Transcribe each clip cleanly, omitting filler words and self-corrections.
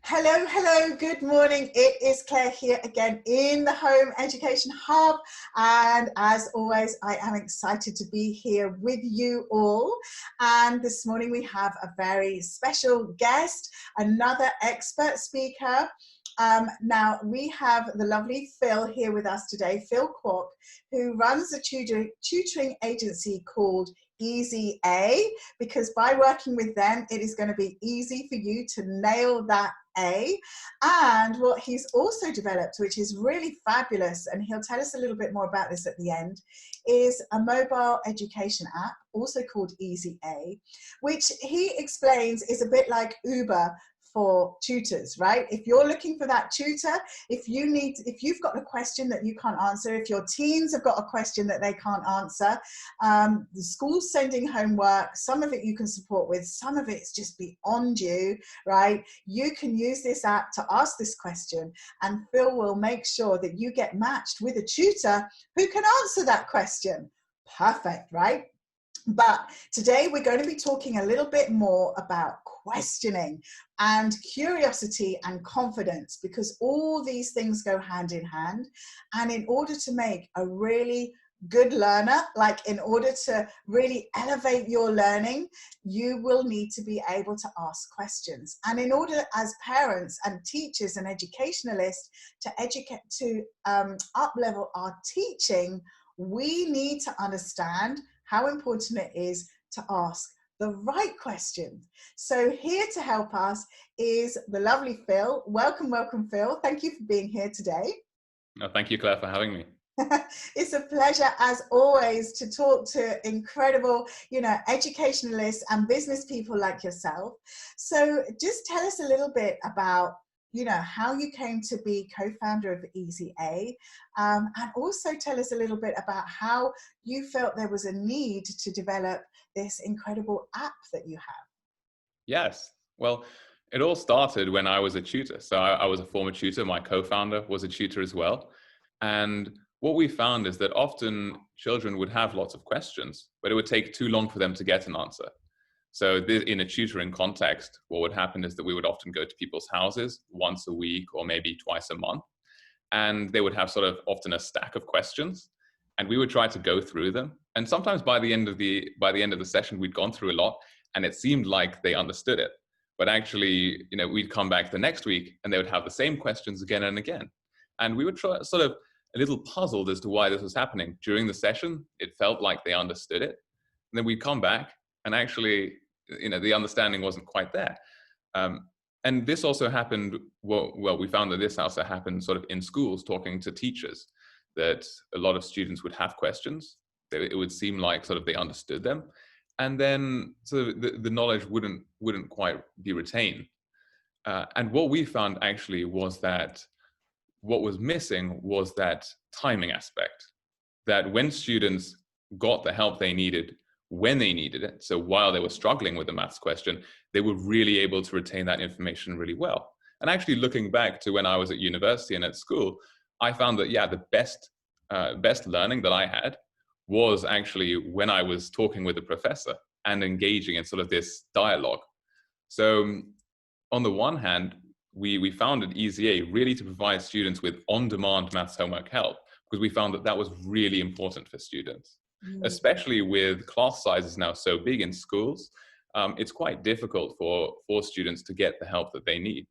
Hello, hello, good morning. It is Claire here again in the Home Education Hub. And as always, I am excited to be here with you all. And this morning we have a very special guest, another expert speaker. Now we have the lovely Phil here with us today, Phil Kwok, who runs a tutoring agency called EasyA, because by working with them, it is going to be easy for you to nail that A. And what he's also developed, which is really fabulous, and he'll tell us a little bit more about this at the end, is a mobile education app, also called EasyA, which he explains is a bit like Uber for tutors, right? If you're looking for that tutor, if you've got a question that you can't answer, if your teens have got a question that they can't answer, the school's sending homework, some of it you can support with, some of it's just beyond you, right? You can use this app to ask this question, and Phil will make sure that you get matched with a tutor who can answer that question. Perfect, right? But today we're going to be talking a little bit more about questioning and curiosity and confidence, because all these things go hand in hand. And in order to make a really good learner, like in order to really elevate your learning, you will need to be able to ask questions. And in order, as parents and teachers and educationalists, to up-level our teaching, we need to understand how important it is to ask the right question. So here to help us is the lovely Phil. Welcome, welcome, Phil. Thank you for being here today. No, thank you, Claire, for having me. It's a pleasure, as always, to talk to incredible, educationalists and business people like yourself. So just tell us a little bit about how you came to be co-founder of EasyA, and also tell us a little bit about how you felt there was a need to develop this incredible app that you have. Yes. Well, it all started when I was a tutor. So I was a former tutor. My co-founder was a tutor as well. And what we found is that often children would have lots of questions, but it would take too long for them to get an answer. So in a tutoring context, what would happen is that we would often go to people's houses once a week or maybe twice a month. And they would have sort of often a stack of questions, and we would try to go through them. And sometimes by the end of the session, we'd gone through a lot and it seemed like they understood it. But actually, we'd come back the next week and they would have the same questions again and again. And we would try sort of a little puzzled as to why this was happening. During the session, it felt like they understood it. And then we'd come back and actually, the understanding wasn't quite there. And this also happened, well, we found that this also happened sort of in schools, talking to teachers, that a lot of students would have questions. It would seem like sort of they understood them. And then sort of the knowledge wouldn't quite be retained. And what we found actually was that what was missing was that timing aspect, that when students got the help they needed, when they needed it, so while they were struggling with the maths question, they were really able to retain that information really well. And actually looking back to when I was at university and at school, I found that, the best learning that I had was actually when I was talking with the professor and engaging in sort of this dialogue. So on the one hand, we founded EasyA really to provide students with on-demand maths homework help, because we found that was really important for students. Especially with class sizes now so big in schools, it's quite difficult for students to get the help that they need.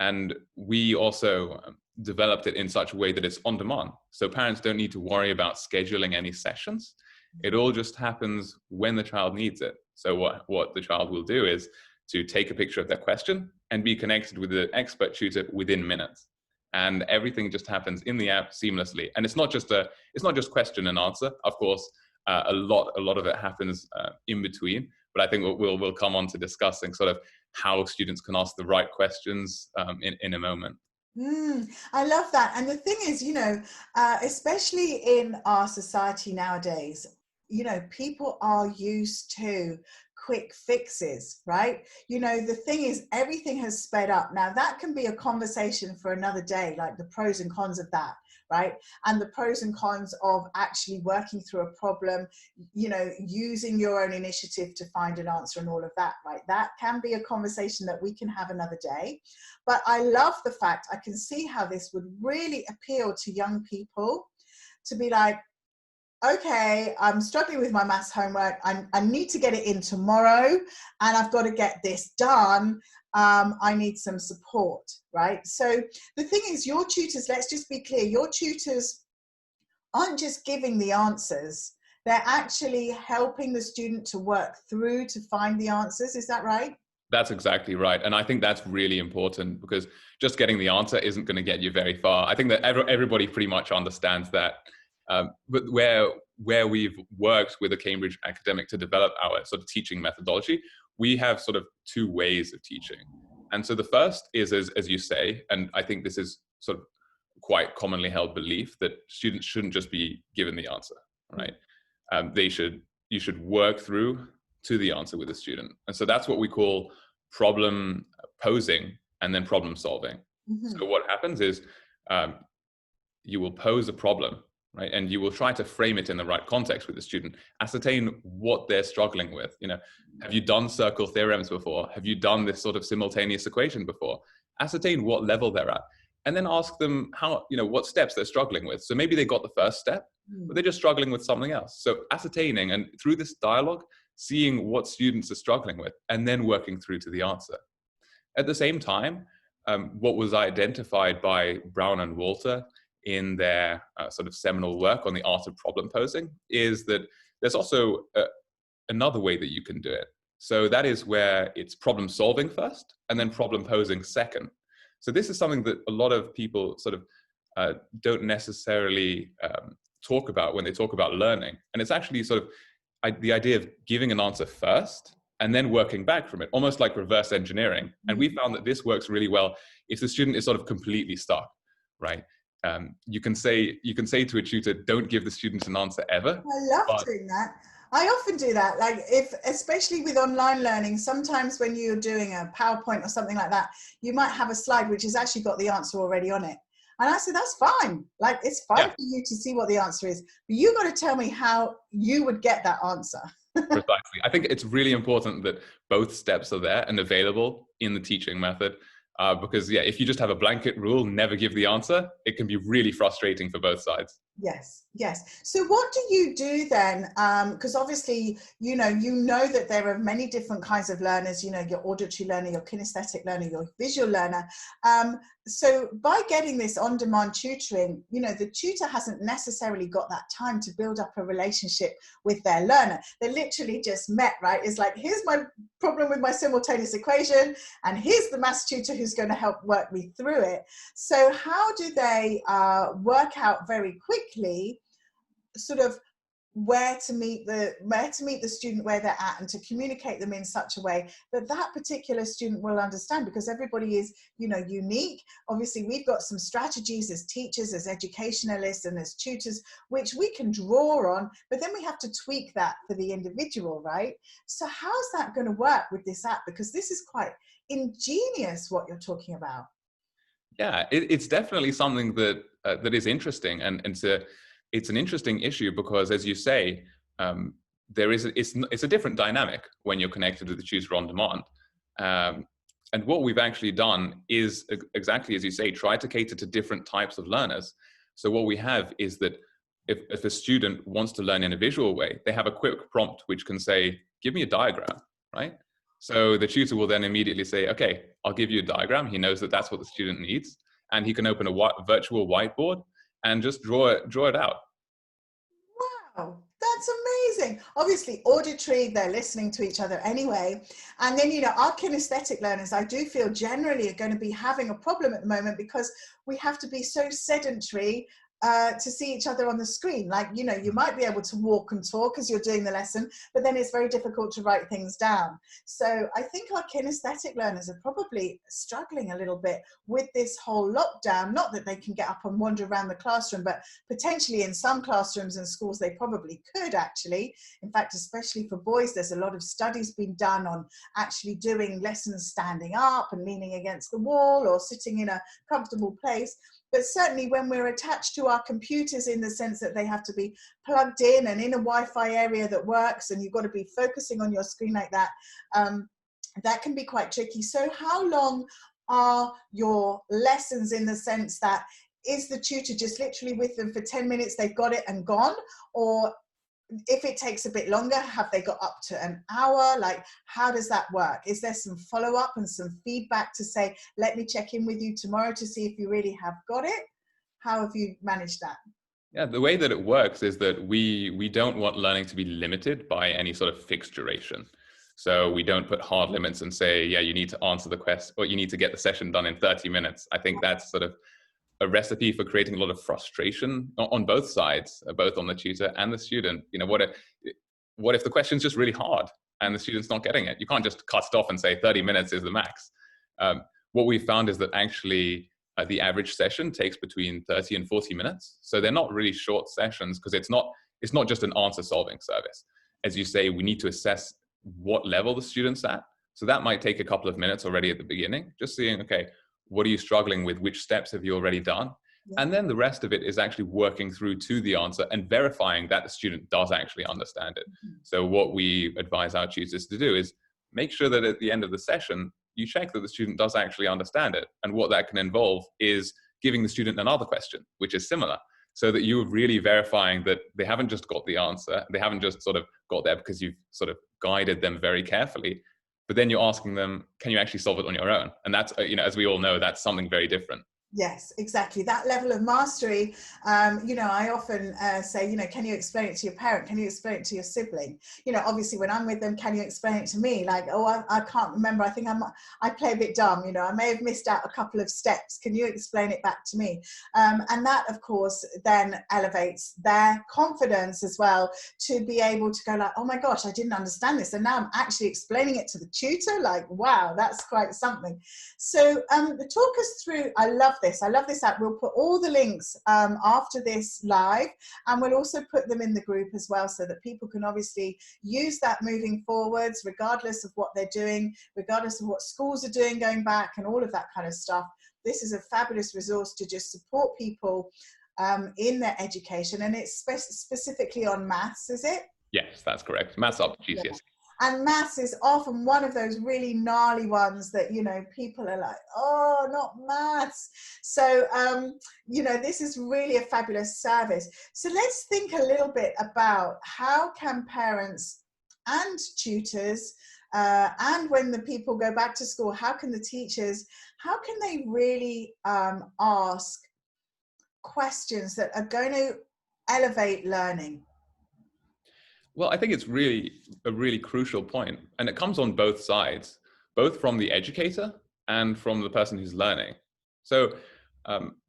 And we also developed it in such a way that it's on demand. So parents don't need to worry about scheduling any sessions. It all just happens when the child needs it. So what the child will do is to take a picture of their question and be connected with the expert tutor within minutes. And everything just happens in the app seamlessly. And it's not just question and answer. Of course, a lot of it happens in between. But I think we'll come on to discussing sort of how students can ask the right questions in a moment. I love that. And the thing is, especially in our society nowadays, people are used to quick fixes, right? The thing is, everything has sped up. Now, that can be a conversation for another day, like the pros and cons of that, right? And the pros and cons of actually working through a problem, you know, using your own initiative to find an answer and all of that, right? That can be a conversation that we can have another day. But I love the fact, I can see how this would really appeal to young people to be like, okay, I'm struggling with my maths homework. I need to get it in tomorrow and I've got to get this done. I need some support, right? So the thing is, your tutors, let's just be clear, your tutors aren't just giving the answers. They're actually helping the student to work through to find the answers. Is that right? That's exactly right. And I think that's really important, because just getting the answer isn't going to get you very far. I think that everybody pretty much understands that. But where we've worked with a Cambridge academic to develop our sort of teaching methodology, we have sort of two ways of teaching. And so the first is, as you say, and I think this is sort of quite commonly held belief, that students shouldn't just be given the answer, right? You should work through to the answer with the student. And so that's what we call problem posing and then problem solving. Mm-hmm. So what happens is you will pose a problem, right? And you will try to frame it in the right context with the student, ascertain what they're struggling with. You know, have you done circle theorems before? Have you done this sort of simultaneous equation before? Ascertain what level they're at, and then ask them how, you know, what steps they're struggling with. So maybe they got the first step, but they're just struggling with something else. So ascertaining, and through this dialogue, seeing what students are struggling with, and then working through to the answer. At the same time, what was identified by Brown and Walter in their sort of seminal work on the art of problem posing is that there's also another way that you can do it. So that is where it's problem solving first and then problem posing second. So this is something that a lot of people sort of don't necessarily talk about when they talk about learning. And it's actually sort of the idea of giving an answer first and then working back from it, almost like reverse engineering. And we found that this works really well if the student is sort of completely stuck, right? You can say to a tutor, don't give the student an answer ever. I love doing that. I often do that, like especially with online learning, sometimes when you're doing a PowerPoint or something like that, you might have a slide which has actually got the answer already on it. And I said, that's fine. Like, it's fine for you to see what the answer is, but you've got to tell me how you would get that answer. Precisely. I think it's really important that both steps are there and available in the teaching method. Because if you just have a blanket rule, never give the answer, it can be really frustrating for both sides. Yes. So what do you do then? Because obviously, you know that there are many different kinds of learners, you know, your auditory learner, your kinesthetic learner, your visual learner. So by getting this on-demand tutoring, you know, the tutor hasn't necessarily got that time to build up a relationship with their learner. They literally just met, right? It's like, here's my problem with my simultaneous equation, and here's the maths tutor who's going to help work me through it. So how do they work out very quickly sort of where to meet the student where they're at, and to communicate them in such a way that that particular student will understand? Because everybody is, you know, unique. Obviously, we've got some strategies as teachers, as educationalists, and as tutors, which we can draw on, but then we have to tweak that for the individual, right? So how's that going to work with this app? Because this is quite ingenious what you're talking about. Yeah, it's definitely something that that is interesting, and it's an interesting issue because, as you say, it's a different dynamic when you're connected to the tutor on demand. And what we've actually done is exactly as you say, try to cater to different types of learners. So what we have is that if a student wants to learn in a visual way, they have a quick prompt which can say, "Give me a diagram," right? So the tutor will then immediately say, okay, I'll give you a diagram. He knows that that's what the student needs. And he can open a virtual whiteboard and just draw it out. Wow, that's amazing. Obviously, auditory, they're listening to each other anyway. And then, you know, our kinesthetic learners, I do feel generally are going to be having a problem at the moment because we have to be so sedentary to see each other on the screen. Like, you know, you might be able to walk and talk as you're doing the lesson, but then it's very difficult to write things down. So I think our kinesthetic learners are probably struggling a little bit with this whole lockdown. Not that they can get up and wander around the classroom, but potentially in some classrooms and schools, they probably could actually. In fact, especially for boys, there's a lot of studies being done on actually doing lessons standing up and leaning against the wall or sitting in a comfortable place. but certainly when we're attached to our computers in the sense that they have to be plugged in and in a Wi-Fi area that works, and you've got to be focusing on your screen like that, that can be quite tricky. So how long are your lessons, in the sense that, is the tutor just literally with them for 10 minutes, they've got it and gone? Or if it takes a bit longer, have they got up to an hour? Like, how does that work? Is there some follow-up and some feedback to say, let me check in with you tomorrow to see if you really have got it? How have you managed that? Yeah, the way that it works is that we don't want learning to be limited by any sort of fixed duration. So we don't put hard limits and say, yeah, you need to answer the question, or you need to get the session done in 30 minutes. I think that's sort of a recipe for creating a lot of frustration on both sides, both on the tutor and the student. You know, what if the question's just really hard and the student's not getting it? You can't just cut it off and say 30 minutes is the max. What we found is that actually the average session takes between 30 and 40 minutes. So they're not really short sessions, because it's not just an answer solving service. As you say, we need to assess what level the student's at. So that might take a couple of minutes already at the beginning, just seeing, okay, what are you struggling with? Which steps have you already done? Yeah. And then the rest of it is actually working through to the answer and verifying that the student does actually understand it. Mm-hmm. So what we advise our tutors to do is make sure that at the end of the session, you check that the student does actually understand it. And what that can involve is giving the student another question, which is similar, so that you're really verifying that they haven't just got the answer. They haven't just sort of got there because you've sort of guided them very carefully. But then you're asking them, can you actually solve it on your own? And that's, you know, as we all know, that's something very different. Yes, exactly. That level of mastery, you know, I often say, you know, can you explain it to your parent? Can you explain it to your sibling? You know, obviously when I'm with them, can you explain it to me? Like, oh, I can't remember. I think I play a bit dumb, you know, I may have missed out a couple of steps. Can you explain it back to me? And that, of course, then elevates their confidence as well, to be able to go like, oh my gosh, I didn't understand this. And now I'm actually explaining it to the tutor. Like, wow, that's quite something. So talk us through, I love this app. We'll put all the links after this live, and we'll also put them in the group as well, so that people can obviously use that moving forwards, regardless of what they're doing, regardless of what schools are doing going back, and all of that kind of stuff. This is a fabulous resource to just support people in their education, and it's specifically on maths, is it? Yes, that's correct. Maths up to GCSE. Yeah. And maths is often one of those really gnarly ones that, you know, people are like, oh, not maths. So, you know, this is really a fabulous service. So let's think a little bit about how can parents and tutors, and when the people go back to school, how can the teachers, how can they really ask questions that are going to elevate learning? Well, I think it's really a really crucial point, and it comes on both sides, both from the educator and from the person who's learning. So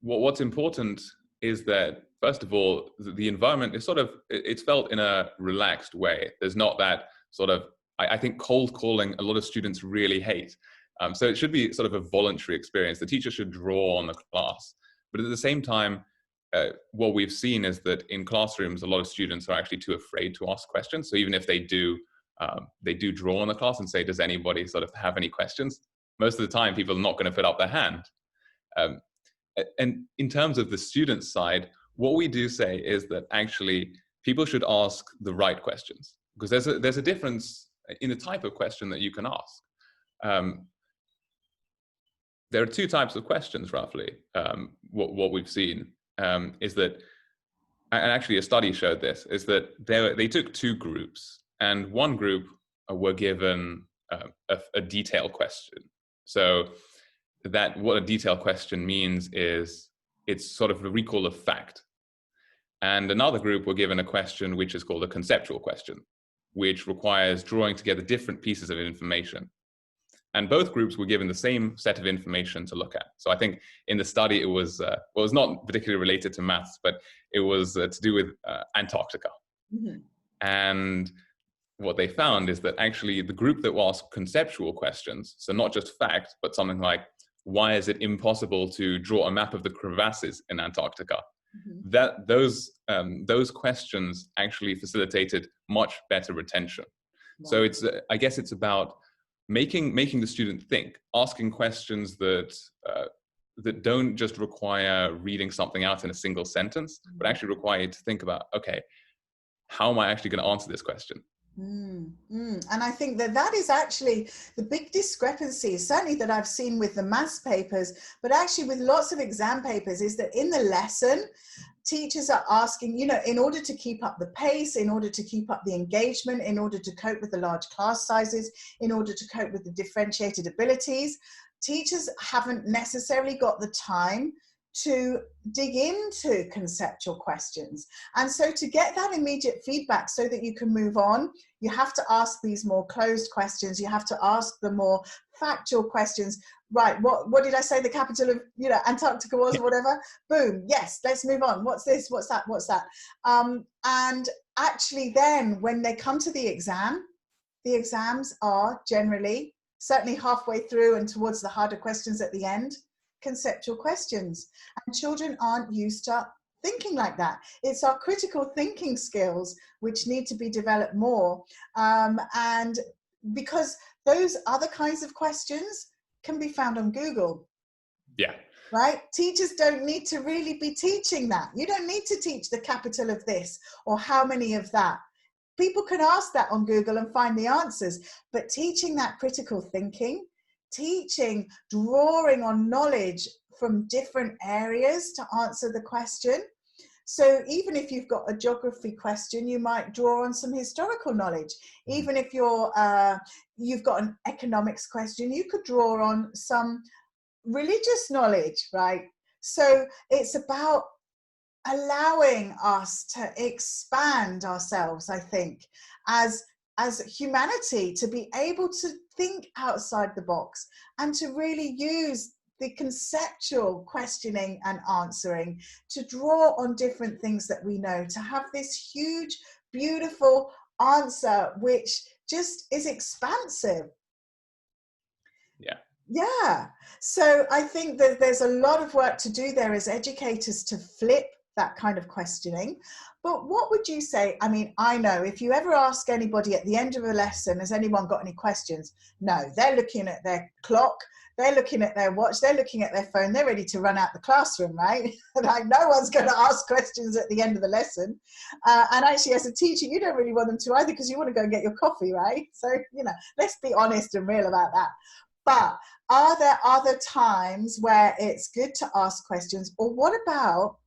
what's important is that, first of all, the environment is sort of, it's felt in a relaxed way. There's not that sort of, I think cold calling a lot of students really hate. So it should be sort of a voluntary experience. The teacher should draw on the class, but at the same time, what we've seen is that in classrooms, a lot of students are actually too afraid to ask questions. So even if they do draw on the class and say, does anybody sort of have any questions? Most of the time, people are not going to put up their hand. And in terms of the student side, what we do say is that actually people should ask the right questions, because there's a difference in the type of question that you can ask. There are two types of questions, roughly, what we've seen. Is that, and actually a study showed this, is that they took two groups, and one group were given a detailed question. So that what a detailed question means is it's sort of a recall of fact. And another group were given a question which is called a conceptual question, which requires drawing together different pieces of information. And both groups were given the same set of information to look at. So I think in the study, it was not particularly related to maths, but it was to do with Antarctica. Mm-hmm. And what they found is that actually the group that was conceptual questions, so not just fact, but something like, why is it impossible to draw a map of the crevasses in Antarctica? Mm-hmm. That those questions actually facilitated much better retention. Wow. So it's I guess it's about making the student think, asking questions that that don't just require reading something out in a single sentence, but actually require you to think about, okay, how am I actually going to answer this question? And I think that that is actually the big discrepancy, certainly that I've seen with the maths papers, but actually with lots of exam papers, is that in the lesson, teachers are asking, you know, in order to keep up the pace, in order to keep up the engagement, in order to cope with the large class sizes, in order to cope with the differentiated abilities, teachers haven't necessarily got the time to dig into conceptual questions. And so to get that immediate feedback so that you can move on, you have to ask these more closed questions. You have to ask the more factual questions. Right, what did I say the capital of, you know, Antarctica was, or whatever? Boom, yes, let's move on. What's this? What's that? What's that? And actually then when they come to the exams are generally, certainly halfway through and towards the harder questions at the end, conceptual questions. And children aren't used to thinking like that. It's our critical thinking skills which need to be developed more. And because those other kinds of questions can be found on Google. Yeah. Right? Teachers don't need to really be teaching that. You don't need to teach the capital of this or how many of that. People can ask that on Google and find the answers, but teaching that critical thinking, teaching, drawing on knowledge from different areas to answer the question. So even if you've got a geography question, you might draw on some historical knowledge. Even if you've got an economics question, you could draw on some religious knowledge, right? So it's about allowing us to expand ourselves, I think, as humanity, to be able to think outside the box and to really use the conceptual questioning and answering to draw on different things that we know, to have this huge, beautiful answer which just is expansive. Yeah. So I think that there's a lot of work to do there as educators to flip that kind of questioning. But what would you say? I mean, I know if you ever ask anybody at the end of a lesson, has anyone got any questions? No, they're looking at their clock, they're looking at their watch, they're looking at their phone, they're ready to run out the classroom, right? Like no one's going to ask questions at the end of the lesson. And actually as a teacher, you don't really want them to either, because you want to go and get your coffee, right? So, you know, let's be honest and real about that. But are there other times where it's good to ask questions? Or what about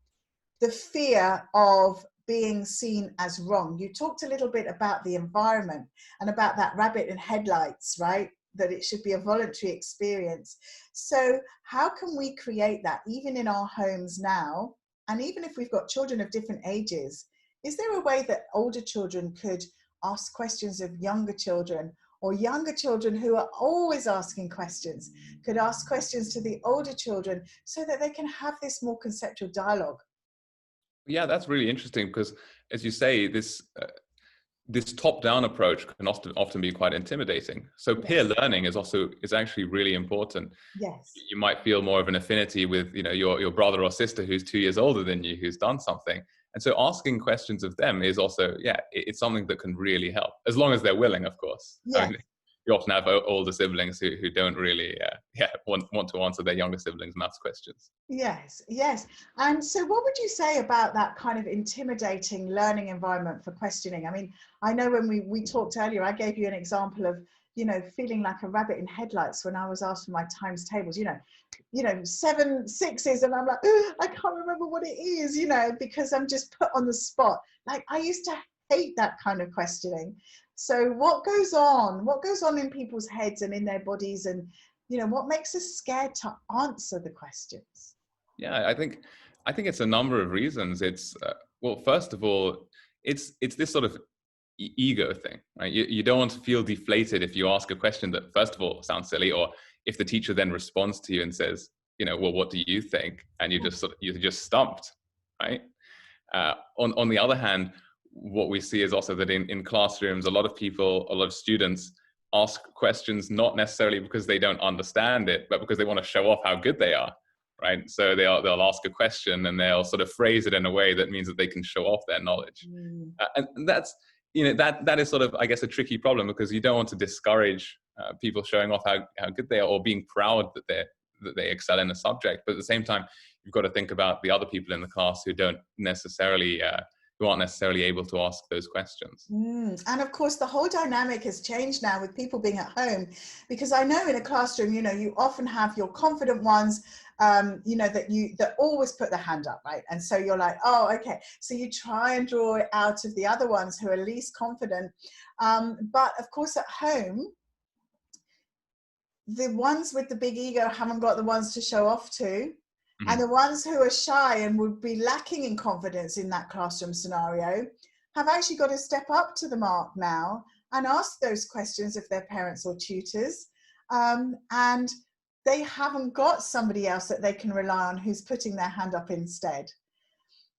the fear of being seen as wrong? You talked a little bit about the environment and about that rabbit in headlights, right? That it should be a voluntary experience. So how can we create that even in our homes now? And even if we've got children of different ages, is there a way that older children could ask questions of younger children, or younger children who are always asking questions could ask questions to the older children so that they can have this more conceptual dialogue? Yeah, that's really interesting because, as you say, this top-down approach can often be quite intimidating. So peer learning is actually really important. Yes. You might feel more of an affinity with, you know, your brother or sister who's 2 years older than you, who's done something. And so asking questions of them is also, it's something that can really help, as long as they're willing, of course. Yes. I mean, you often have older siblings who don't really want to answer their younger siblings' maths questions. Yes, yes. And so what would you say about that kind of intimidating learning environment for questioning? I mean, I know when we talked earlier, I gave you an example of, you know, feeling like a rabbit in headlights when I was asked for my times tables, you know, 7 6s, and I'm like, I can't remember what it is, you know, because I'm just put on the spot. Like I used to hate that kind of questioning. So what goes on in people's heads and in their bodies, and, you know, what makes us scared to answer the questions? Yeah, I think it's a number of reasons. It's well, first of all, it's this sort of ego thing, right? You don't want to feel deflated if you ask a question that, first of all, sounds silly, or if the teacher then responds to you and says, you know, well, what do you think? And you're just stumped, right? On the other hand, what we see is also that in classrooms, a lot of students ask questions not necessarily because they don't understand it, but because they want to show off how good they are, right? So they'll ask a question and they'll sort of phrase it in a way that means that they can show off their knowledge. And that's, you know, that is sort of, I guess, a tricky problem, because you don't want to discourage people showing off how good they are, or being proud that that they excel in a subject. But at the same time, you've got to think about the other people in the class who don't necessarily, who aren't necessarily able to ask those questions. And of course, the whole dynamic has changed now with people being at home, because I know in a classroom, you know, you often have your confident ones, you know, that always put their hand up, right? And so you're like, oh, okay. So you try and draw it out of the other ones who are least confident. But of course, at home, the ones with the big ego haven't got the ones to show off to. And the ones who are shy and would be lacking in confidence in that classroom scenario have actually got to step up to the mark now and ask those questions of their parents or tutors. And they haven't got somebody else that they can rely on who's putting their hand up instead.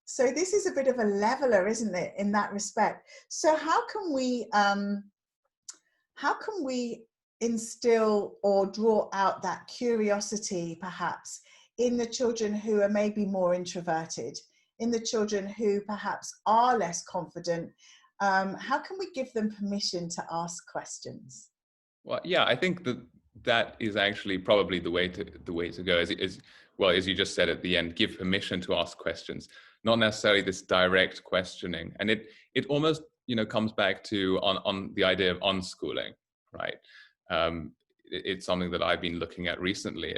So this is a bit of a leveler, isn't it, in that respect? So how can we instill or draw out that curiosity, perhaps, in the children who are maybe more introverted, in the children who perhaps are less confident? How can we give them permission to ask questions? Well, yeah, I think that is actually probably the way to go. Well, as you just said at the end, give permission to ask questions, not necessarily this direct questioning. And it almost, you know, comes back to on the idea of unschooling, right? It's something that I've been looking at recently,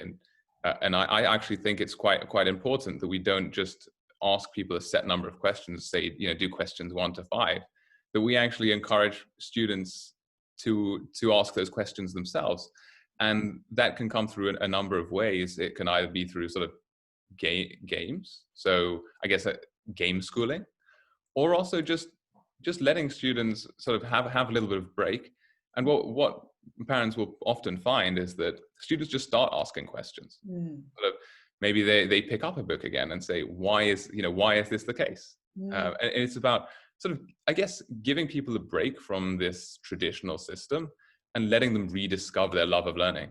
and I actually think it's quite important that we don't just ask people a set number of questions, say, you know, do questions 1 to 5, that we actually encourage students to ask those questions themselves. And that can come through a number of ways. It can either be through sort of games, so I guess game schooling, or also just letting students sort of have a little bit of break. And what parents will often find is that students just start asking questions. Sort of, maybe they pick up a book again and say, why is this the case? And it's about sort of, I guess, giving people a break from this traditional system and letting them rediscover their love of learning.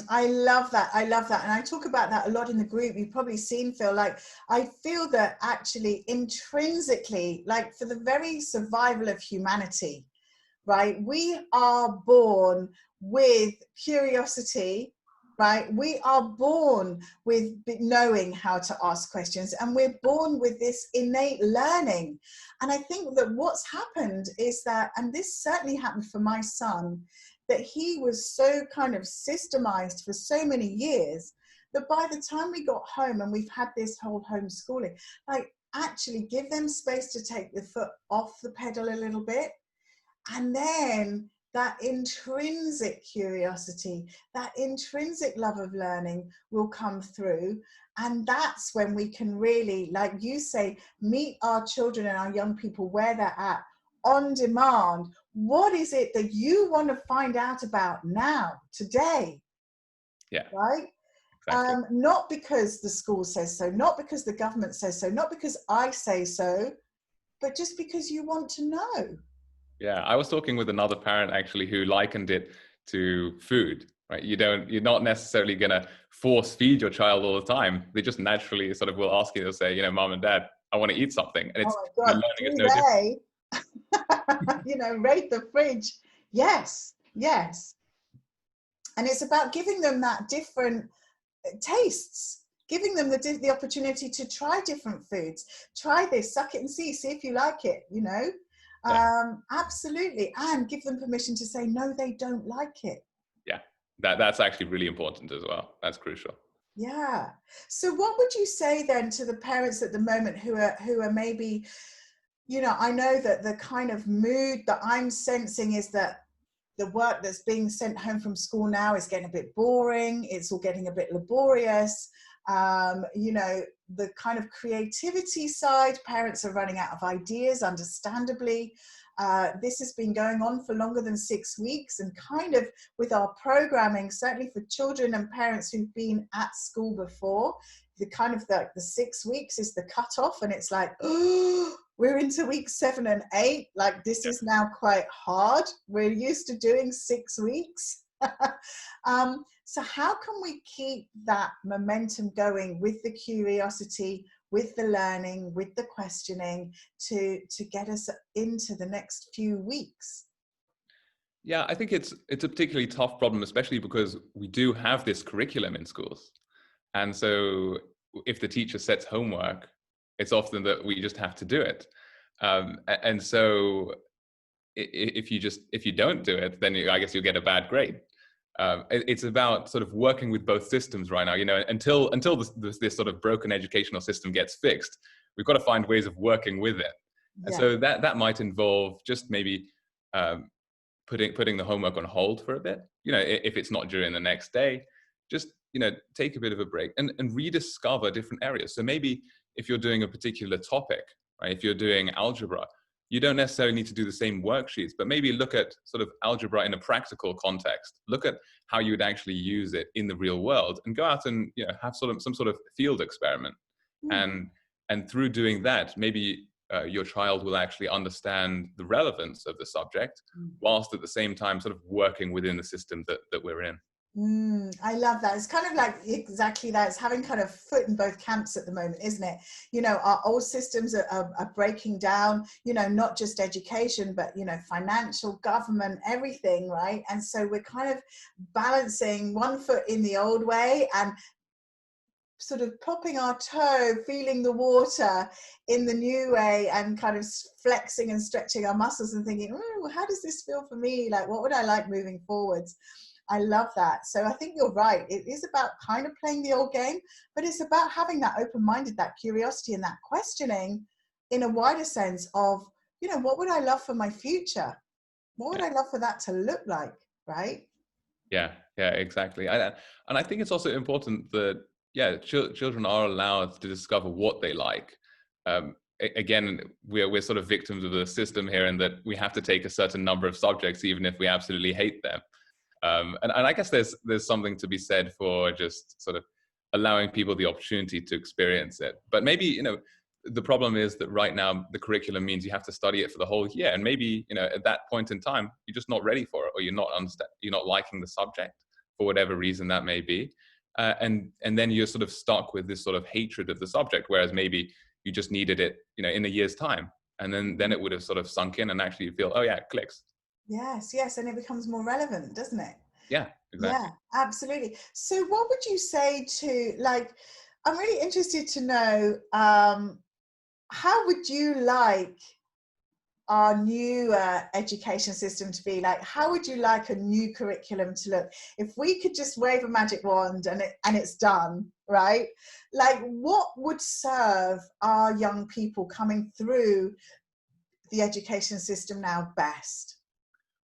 I love that. I love that. And I talk about that a lot in the group. You've probably seen, Phil, like, I feel that actually intrinsically, like for the very survival of humanity, right? We are born with curiosity, right? We are born with knowing how to ask questions, and we're born with this innate learning. And I think that what's happened is that, and this certainly happened for my son, that he was so kind of systemized for so many years that by the time we got home and we've had this whole homeschooling, like, actually give them space to take the foot off the pedal a little bit. And then that intrinsic curiosity, that intrinsic love of learning will come through. And that's when we can really, like you say, meet our children and our young people where they're at, on demand. What is it that you want to find out about now, today? Yeah. Right? Exactly. Not because the school says so, not because the government says so, not because I say so, but just because you want to know. Yeah, I was talking with another parent actually who likened it to food, right? You're not necessarily going to force feed your child all the time. They just naturally sort of will ask you, they'll say, you know, mom and dad, I want to eat something. And it's, oh my God, learning is no different. You know, raid the fridge. Yes, yes. And it's about giving them that different tastes, giving them the opportunity to try different foods. Try this, suck it and see if you like it, you know. Yeah. Absolutely. And give them permission to say, no, they don't like it. Yeah, that's actually really important as well. That's crucial. Yeah. So what would you say then to the parents at the moment who are maybe, you know, I know that the kind of mood that I'm sensing is that the work that's being sent home from school now is getting a bit boring. It's all getting a bit laborious. You know, the kind of creativity side, parents are running out of ideas, understandably. This has been going on for longer than 6 weeks, and kind of with our programming, certainly for children and parents who've been at school before, the kind of the 6 weeks is the cutoff, and it's like, oh, we're into week 7 and 8. Like, this is now quite hard. We're used to doing 6 weeks. So how can we keep that momentum going with the curiosity, with the learning, with the questioning to get us into the next few weeks? Yeah, I think it's a particularly tough problem, especially because we do have this curriculum in schools. And so if the teacher sets homework, it's often that we just have to do it. And so if you don't do it, then I guess you'll get a bad grade. It's about sort of working with both systems right now. You know, until this sort of broken educational system gets fixed, we've got to find ways of working with it. And Yeah. so that might involve just maybe um, putting the homework on hold for a bit. You know, if it's not during the next day, just, you know, take a bit of a break and rediscover different areas. So maybe if you're doing a particular topic, right, if you're doing algebra, you don't necessarily need to do the same worksheets, but maybe look at sort of algebra in a practical context. Look at how you would actually use it in the real world, and go out and, you know, have some sort of field experiment. Mm. And through doing that, maybe your child will actually understand the relevance of the subject, whilst at the same time sort of working within the system that we're in. I love that. It's kind of like exactly that. It's having kind of foot in both camps at the moment, isn't it? You know, our old systems are breaking down, you know, not just education, but, you know, financial, government, everything, right? And so we're kind of balancing one foot in the old way and sort of popping our toe, feeling the water in the new way, and kind of flexing and stretching our muscles and thinking, oh, how does this feel for me? Like, what would I like moving forwards? I love that. So I think you're right. It is about kind of playing the old game, but it's about having that open-minded, that curiosity and that questioning in a wider sense of, you know, what would I love for my future? What would Yeah, I love for that to look like, right? yeah, exactly. And I think it's also important that, yeah, children are allowed to discover what they like. Again, we're sort of victims of the system here, in that we have to take a certain number of subjects, even if we absolutely hate them. And I guess there's something to be said for just sort of allowing people the opportunity to experience it. But maybe, you know, the problem is that right now the curriculum means you have to study it for the whole year, and maybe, you know, at that point in time you're just not ready for it, or you're not liking the subject for whatever reason that may be, and then you're sort of stuck with this sort of hatred of the subject, whereas maybe you just needed it, you know, in a year's time, and then it would have sort of sunk in, and actually you feel, oh yeah, it clicks. Yes, yes, and it becomes more relevant, doesn't it? Yeah, Yeah, exactly. absolutely. So what would you say to, like, I'm really interested to know, how would you like our new education system to be? Like, how would you like a new curriculum to look? If we could just wave a magic wand and it's done, right? Like, what would serve our young people coming through the education system now best?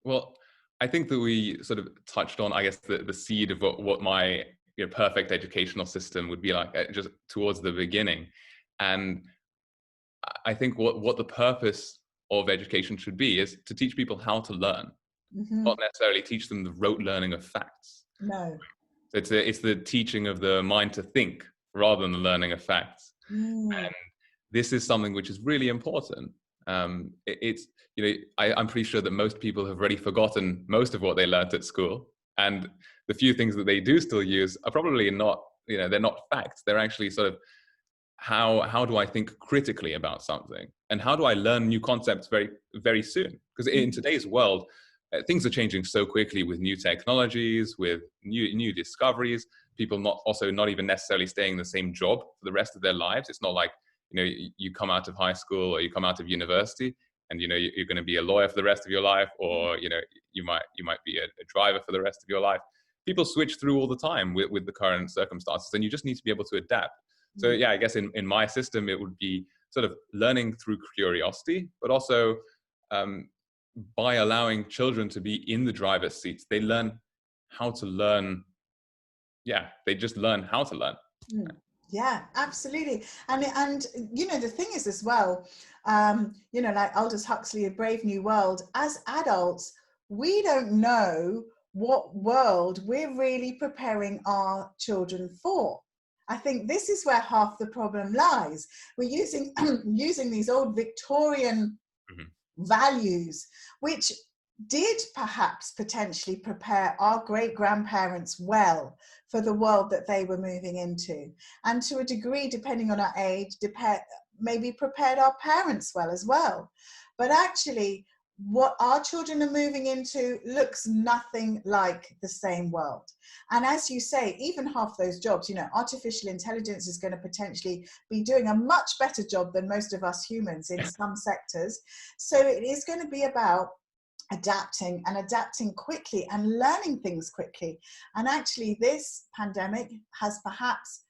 Well, I think that we sort of touched on, I guess, the seed of what my, you know, perfect educational system would be like, just towards the beginning. And I think what the purpose of education should be is to teach people how to learn, Hmm. not necessarily teach them the rote learning of facts. No. It's the teaching of the mind to think rather than the learning of facts. Mm. This is something which is really important. It's, you know, I'm pretty sure that most people have already forgotten most of what they learned at school, and the few things that they do still use are probably not, you know, they're not facts. They're actually sort of, how do I think critically about something, and how do I learn new concepts very soon? Because in today's world, things are changing so quickly with new technologies, with new discoveries. People not even necessarily staying in the same job for the rest of their lives. It's not like, you know, you come out of high school or you come out of university and, you know, you're going to be a lawyer for the rest of your life, or, you know, you might be a driver for the rest of your life. People switch through all the time with the current circumstances, and you just need to be able to adapt. So yeah, I guess in my system, it would be sort of learning through curiosity, but also, by allowing children to be in the driver's seats, they learn how to learn. Yeah, they just learn how to learn. Mm. Yeah, absolutely. And you know, the thing is as well, you know, like Aldous Huxley, A Brave New World, as adults, we don't know what world we're really preparing our children for. I think this is where half the problem lies. We're using using these old Victorian Mhm. values, which did perhaps potentially prepare our great grandparents well for the world that they were moving into. And to a degree, depending on our age, maybe prepared our parents well as well. But actually, what our children are moving into looks nothing like the same world. And as you say, even half those jobs, you know, artificial intelligence is going to potentially be doing a much better job than most of us humans in some sectors. So it is going to be about adapting and adapting quickly and learning things quickly. And actually this pandemic has perhaps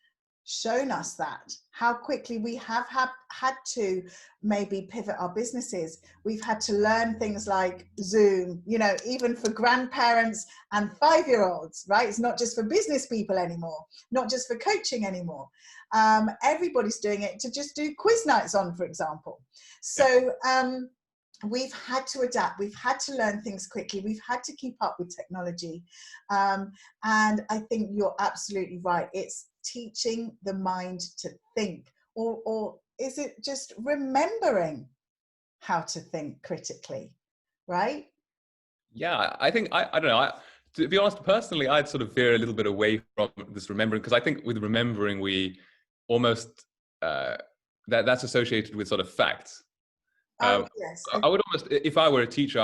shown us that, how quickly we have had to maybe pivot our businesses. We've had to learn things like Zoom, you know, even for grandparents and 5-year-olds, right? It's not just for business people anymore, not just for coaching anymore. Everybody's doing it to just do quiz nights on, for example. So we've had to adapt, we've had to learn things quickly, we've had to keep up with technology. And I think you're absolutely right. It's teaching the mind to think, or is it just remembering how to think critically, right? Yeah, I think, I don't know, to be honest, personally, I'd sort of veer a little bit away from this remembering, because I think with remembering, we almost, that's associated with sort of facts. Yes. I would almost, if I were a teacher,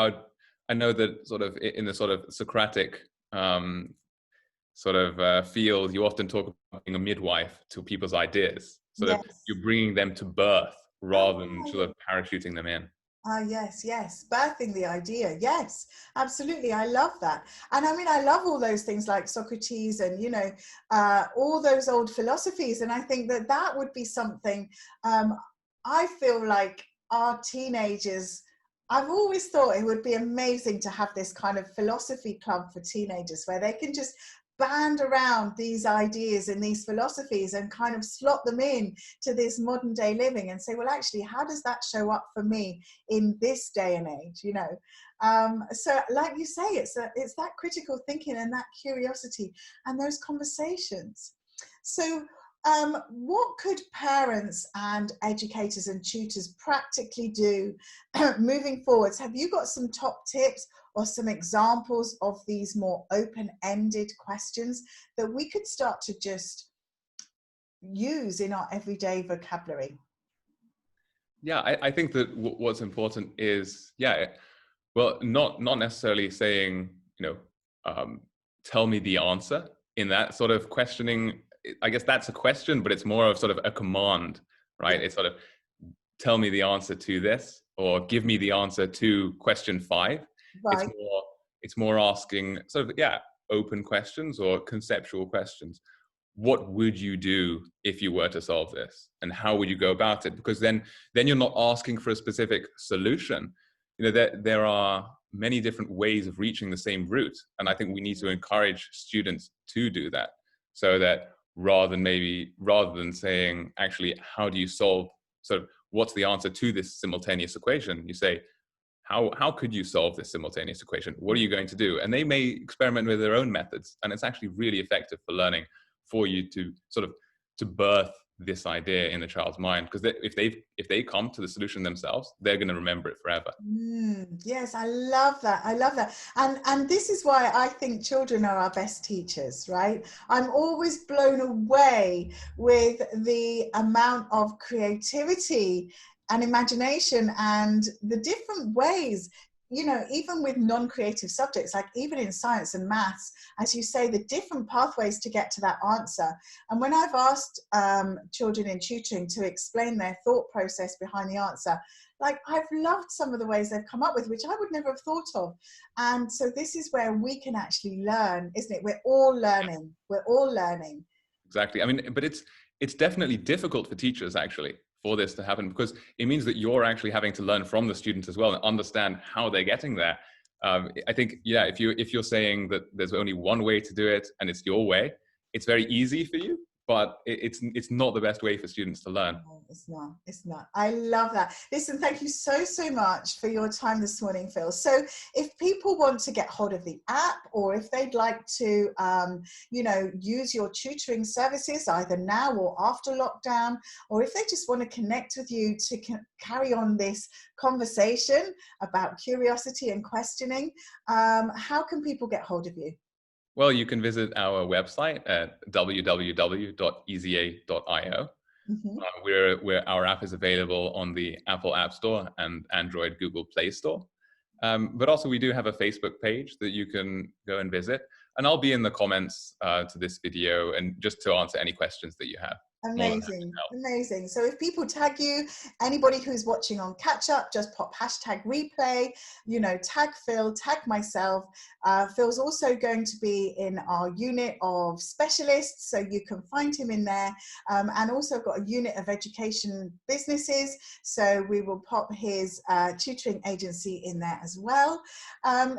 I know that sort of in the sort of Socratic field, you often talk about being a midwife to people's ideas. Sort of, Yes. you're bringing them to birth rather than sort of parachuting them in. Yes, birthing the idea. Yes, absolutely. I love that. And I mean, I love all those things like Socrates and, you know, all those old philosophies. And I think that that would be something, I feel like our teenagers, I've always thought it would be amazing to have this kind of philosophy club for teenagers where they can just band around these ideas and these philosophies and kind of slot them in to this modern day living and say, well, actually, how does that show up for me in this day and age, you know? So like you say, it's that critical thinking and that curiosity and those conversations. So what could parents and educators and tutors practically do moving forwards? Have you got some top tips or some examples of these more open-ended questions that we could start to just use in our everyday vocabulary? Yeah, I think that what's important is, well, not necessarily saying, you know, tell me the answer in that sort of questioning. I guess that's a question, but it's more of sort of a command, right? It's sort of, tell me the answer to this, or give me the answer to question 5. Right. It's more asking sort of, open questions or conceptual questions. What would you do if you were to solve this, and how would you go about it? Because then you're not asking for a specific solution. You know, there are many different ways of reaching the same route, and I think we need to encourage students to do that, so that rather than saying, actually, how do you solve, sort of, what's the answer to this simultaneous equation, you say, how could you solve this simultaneous equation? What are you going to do? And they may experiment with their own methods, and it's actually really effective for learning, for you to sort of to birth this idea in the child's mind, because if they come to the solution themselves, they're going to remember it forever. Yes, I love that. I love that. And this is why I think children are our best teachers, right? I'm always blown away with the amount of creativity and imagination and the different ways, you know, even with non-creative subjects, like even in science and maths, as you say, the different pathways to get to that answer. And when I've asked children in tutoring to explain their thought process behind the answer, like, I've loved some of the ways they've come up with, which I would never have thought of. And so this is where we can actually learn, isn't it? We're all learning. We're all learning. Exactly. I mean, but it's definitely difficult for teachers, actually, for this to happen, because it means that you're actually having to learn from the students as well and understand how they're getting there. I think, if you're saying that there's only one way to do it and it's your way, it's very easy for you, but it's not the best way for students to learn. No, it's not. I love that. Listen, thank you so much for your time this morning, Phil. So if people want to get hold of the app, or if they'd like to, you know, use your tutoring services either now or after lockdown, or if they just want to connect with you to carry on this conversation about curiosity and questioning, how can people get hold of you? Well, you can visit our website at www.easya.io. Our app is available on the Apple App Store and Android Google Play Store. But also we do have a Facebook page that you can go and visit. And I'll be in the comments to this video and just to answer any questions that you have. Amazing, amazing. So if people tag you, anybody who's watching on catch up, just pop hashtag replay, you know, tag Phil, tag myself. Phil's also going to be in our unit of specialists, so you can find him in there. And also got a unit of education businesses, so we will pop his tutoring agency in there as well.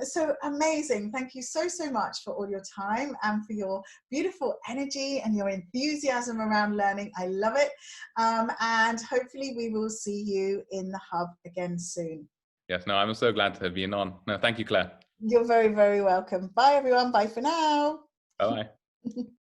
So amazing. Thank you so much for all your time and for your beautiful energy and your enthusiasm around learning. I love it. And hopefully we will see you in the hub again soon. Yes, no, I'm so glad to have been on. No, thank you, Claire. You're very, very welcome. Bye, everyone. Bye for now. Bye-bye.